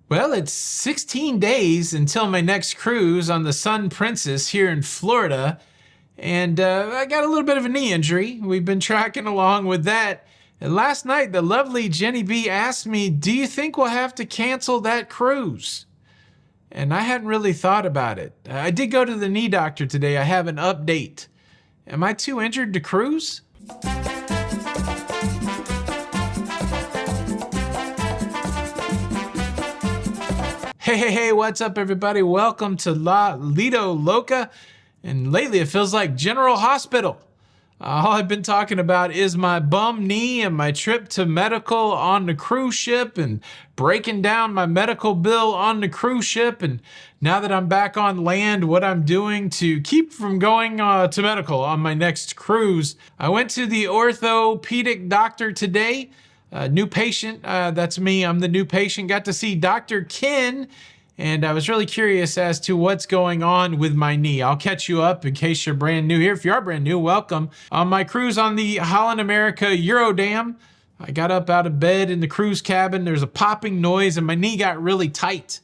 Well, it's 16 days until my next cruise on the Sun Princess here in Florida, and I got a little bit of a knee injury. We've been tracking along with that. And last night, the lovely Jenny B asked me, do you think we'll have to cancel that cruise? And I hadn't really thought about it. I did go to the knee doctor today. I have an update. Am I too injured to cruise? Hey, what's up, everybody? Welcome to La Lido Loca. And lately it feels like General Hospital. All I've been talking about is my bum knee and my trip to medical on the cruise ship and breaking down my medical bill on the cruise ship. And now that I'm back on land, what I'm doing to keep from going to medical on my next cruise. I went to the orthopedic doctor today. New patient, that's me, I'm the new patient. Got to see Dr. Ken, and I was really curious as to what's going on with my knee. I'll catch you up in case you're brand new here. If you are brand new, welcome. On my cruise on the Holland America Eurodam, I got up out of bed in the cruise cabin. There's a popping noise and my knee got really tight.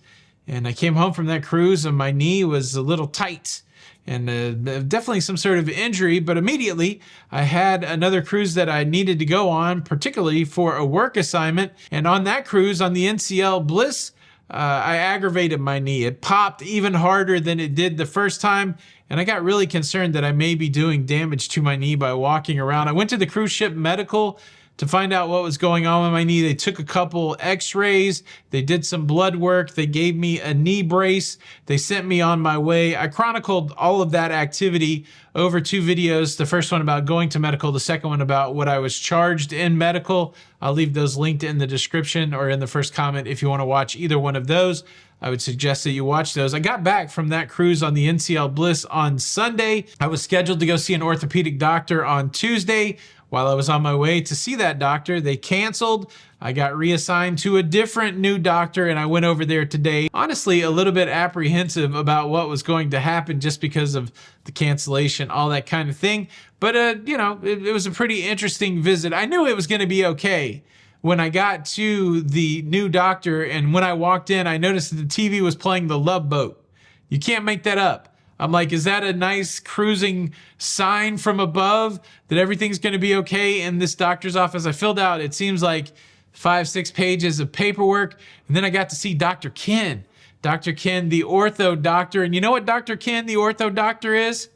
And I came home from that cruise and my knee was a little tight. And definitely some sort of injury, but immediately I had another cruise that I needed to go on, particularly for a work assignment. And on that cruise, on the NCL Bliss, I aggravated my knee. It popped even harder than it did the first time, and I got really concerned that I may be doing damage to my knee by walking around. I went to the cruise ship medical to find out what was going on with my knee. They took a couple x-rays, they did some blood work, they gave me a knee brace, they sent me on my way. I chronicled all of that activity over 2 videos. The first one about going to medical, the second one about what I was charged in medical. I'll leave those linked in the description or in the first comment if you want to watch either one of those. I would suggest that you watch those. I got back from that cruise on the NCL Bliss on Sunday. I was scheduled to go see an orthopedic doctor on Tuesday. While I was on my way to see that doctor, they canceled. I got reassigned to a different new doctor and I went over there today. Honestly, a little bit apprehensive about what was going to happen just because of the cancellation, all that kind of thing. But, it was a pretty interesting visit. I knew it was going to be okay when I got to the new doctor, and when I walked in, I noticed that the TV was playing The Love Boat. You can't make that up. I'm like, is that a nice cruising sign from above that everything's going to be okay in this doctor's office? I filled out, it seems like 5-6 pages of paperwork. And then I got to see Dr. Ken. Dr. Ken, the ortho doctor. And you know what Dr. Ken, the ortho doctor is?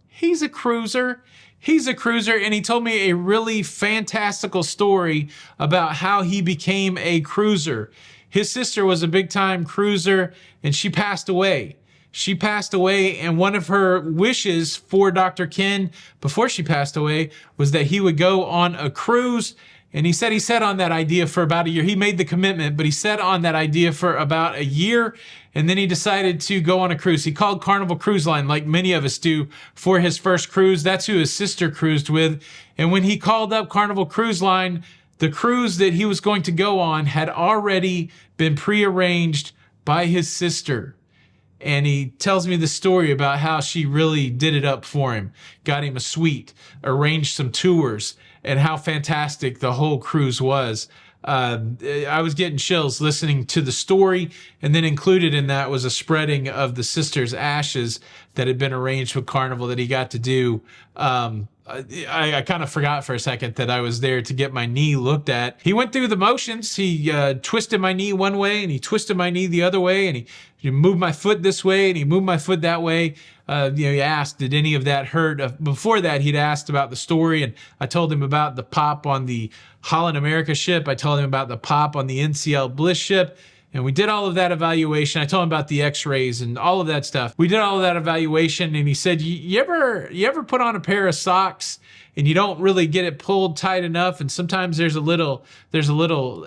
He's a cruiser. He's a cruiser, and he told me a really fantastical story about how he became a cruiser. His sister was a big-time cruiser, and she passed away. She passed away, and one of her wishes for Dr. Ken before she passed away was that he would go on a cruise. And he said on that idea for about a year. He made the commitment, but he said on that idea for about a year. And then he decided to go on a cruise. He called Carnival Cruise Line, like many of us do, for his first cruise. That's who his sister cruised with. And when he called up Carnival Cruise Line, the cruise that he was going to go on had already been prearranged by his sister. And he tells me the story about how she really did it up for him, got him a suite, arranged some tours, and how fantastic the whole cruise was. I was getting chills listening to the story, and then included in that was a spreading of the sister's ashes that had been arranged with Carnival that he got to do. I kind of forgot for a second that I was there to get my knee looked at. He went through the motions. He twisted my knee one way, and he twisted my knee the other way, and he moved my foot this way, and he moved my foot that way. He asked, did any of that hurt? Before that, he'd asked about the story, and I told him about the pop on the Holland America ship. I told him about the pop on the NCL Bliss ship. And we did all of that evaluation. I told him about the x-rays and all of that stuff. We did all of that evaluation, and he said, you ever put on a pair of socks and you don't really get it pulled tight enough, and sometimes there's a little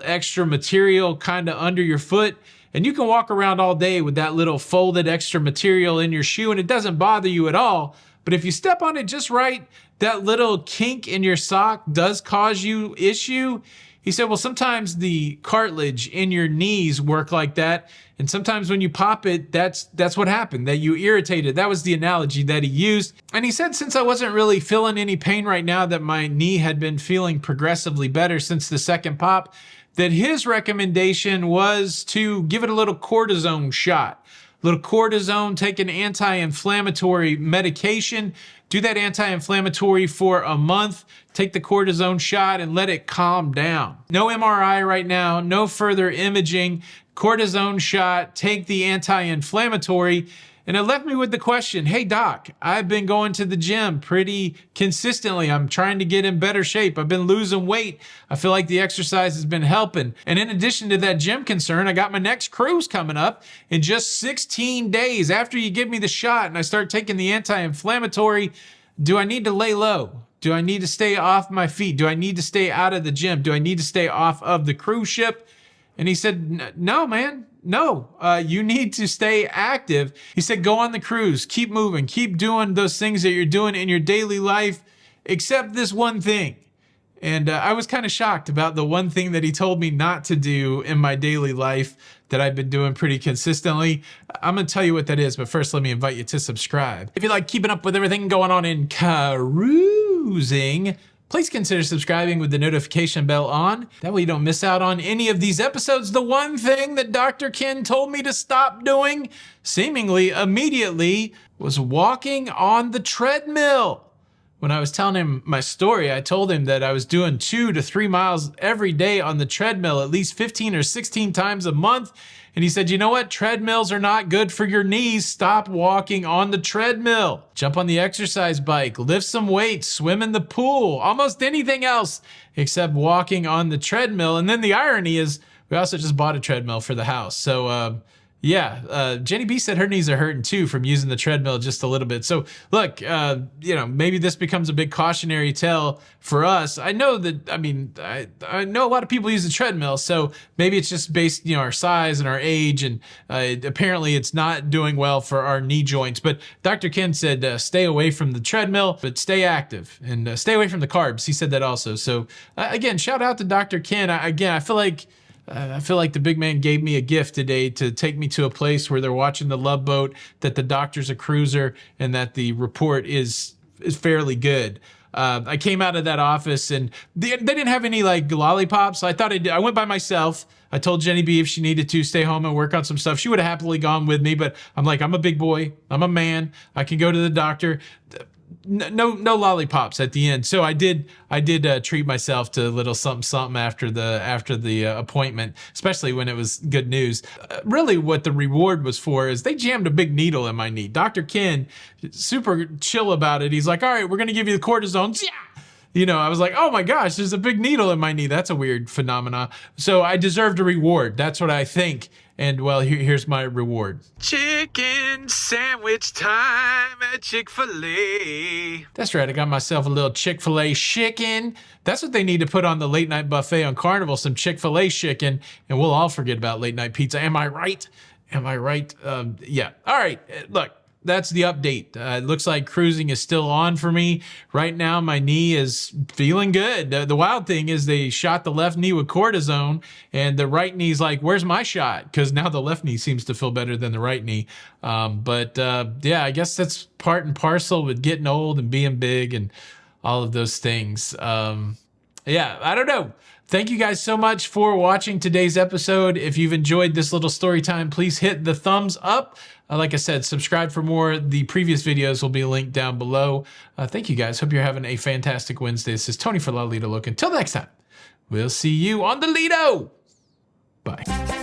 extra material kind of under your foot, and you can walk around all day with that little folded extra material in your shoe and it doesn't bother you at all. But if you step on it just right, that little kink in your sock does cause you issue. He said, well, sometimes the cartilage in your knees work like that. And sometimes when you pop it, that's what happened, that you irritated. That was the analogy that he used. And he said, since I wasn't really feeling any pain right now, that my knee had been feeling progressively better since the second pop, that his recommendation was to give it a little cortisone shot. Little cortisone, take an anti-inflammatory medication, do that anti-inflammatory for a month, take the cortisone shot and let it calm down. No MRI right now, no further imaging, cortisone shot, take the anti-inflammatory. And it left me with the question, hey doc, I've been going to the gym pretty consistently. I'm trying to get in better shape. I've been losing weight. I feel like the exercise has been helping. And in addition to that gym concern, I got my next cruise coming up in just 16 days. After you give me the shot and I start taking the anti-inflammatory, do I need to lay low? Do I need to stay off my feet? Do I need to stay out of the gym? Do I need to stay off of the cruise ship? And he said, no, man. No, you need to stay active. He said, go on the cruise, keep moving, keep doing those things that you're doing in your daily life, except this one thing. And I was kind of shocked about the one thing that he told me not to do in my daily life that I've been doing pretty consistently. I'm going to tell you what that is, but first let me invite you to subscribe. If you like keeping up with everything going on in cruising, please consider subscribing with the notification bell on. That way you don't miss out on any of these episodes. The one thing that Dr. Ken told me to stop doing, seemingly immediately, was walking on the treadmill. When I was telling him my story, I told him that I was doing 2 to 3 miles every day on the treadmill, at least 15 or 16 times a month. And he said, you know what? Treadmills are not good for your knees. Stop walking on the treadmill. Jump on the exercise bike, lift some weights, swim in the pool, almost anything else except walking on the treadmill. And then the irony is we also just bought a treadmill for the house. So Jenny B said her knees are hurting too from using the treadmill just a little bit. So look, maybe this becomes a big cautionary tale for us. I know that, I know a lot of people use the treadmill, so maybe it's just based, our size and our age, and apparently it's not doing well for our knee joints. But Dr. Ken said, stay away from the treadmill, but stay active and stay away from the carbs. He said that also. So again, shout out to Dr. Ken. I feel like the big man gave me a gift today to take me to a place where they're watching the Love Boat, that the doctor's a cruiser, and that the report is fairly good. I came out of that office and they didn't have any like lollipops. So I thought I went by myself. I told Jenny B if she needed to stay home and work on some stuff, she would have happily gone with me. But I'm like, I'm a big boy. I'm a man. I can go to the doctor. No lollipops at the end. So I did treat myself to a little something after the appointment, especially when it was good news. Really what the reward was for is they jammed a big needle in my knee. Dr. Ken, super chill about it. He's like, all right, we're going to give you the cortisone. I was like, oh my gosh, there's a big needle in my knee. That's a weird phenomena. So I deserved a reward. That's what I think. And well, here's my reward. Chicken sandwich time at Chick-fil-A. That's right, I got myself a little Chick-fil-A chicken. That's what they need to put on the late night buffet on Carnival, some Chick-fil-A chicken, and we'll all forget about late night pizza. Am I right? Yeah. All right, look. That's the update. It looks like cruising is still on for me. Right now, my knee is feeling good. The wild thing is they shot the left knee with cortisone, and the right knee's like, where's my shot? Because now the left knee seems to feel better than the right knee. I guess that's part and parcel with getting old and being big and all of those things. I don't know. Thank you guys so much for watching today's episode. If you've enjoyed this little story time, please hit the thumbs up. Like I said, subscribe for more. The previous videos will be linked down below. Thank you guys. Hope you're having a fantastic Wednesday. This is Tony for La Lido Loca. Until next time, we'll see you on the Lido. Bye.